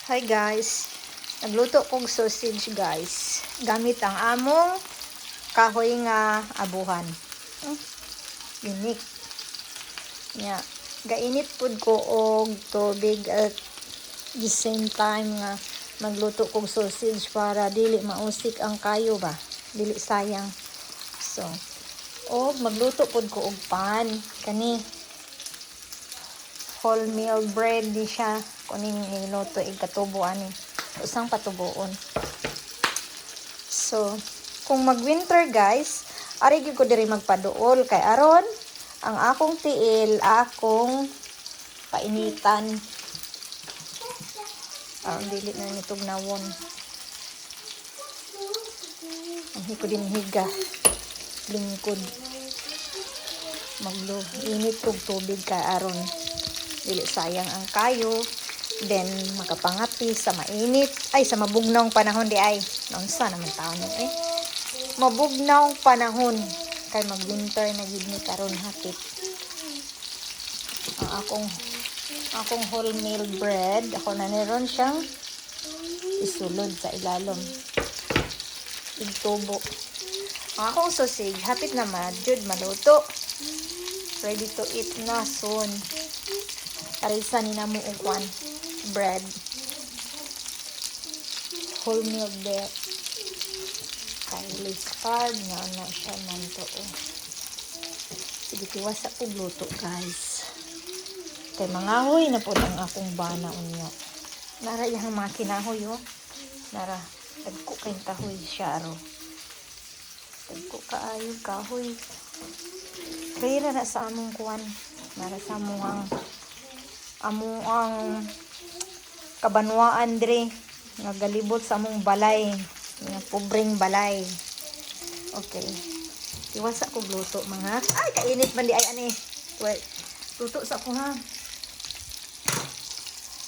Hi guys, nagluto kong sausage guys. Gamit ang among kahoy nga abuhan. Unique. Nya, gainit pud ko og tubig at the same time nga magluto kong sausage para dili mausik ang kayo ba. Dili sayang. So, magluto pud ko og pan kani wholemeal bread di siya kuning niluto katubo ani usang patuboon. So kung mag-winter guys, ari gyud ko diri magpaduol kay aron ang akong tiil akong painitan. Dili na nitog nawon. Ang hiko din higa lingkod maglo init kog tubig kay aron dili sayang ang kayo, then makapangapi sa mainit ay sa mabugnawng panahon di ay naunsa naman taon eh mabugnawng panahon kay mag-winter na gid ni karon hapit. Ang akong wholemeal bread ako na niron siyang isulod sa ilalom igtubo. Ang akong sausage hapit na jud maluto, ready to eat na soon. Karisa ni namo og bread. Wholemeal bread. Kailis card na siya man to. Sige, tiwas ako luto guys. Kay mangahoy na po ang akong bana unyo. Nara yung mga kinahoy Nara, tagko kay kahoy siya ro. Tagko kaayo kahoy. Kaya na sa among Nara sa among ang kabanwaan dire nga galibot sa among balay nga pobreng balay. Okay, iwas ako gluto mga ay kainit man di ay ani luto sa ako ha.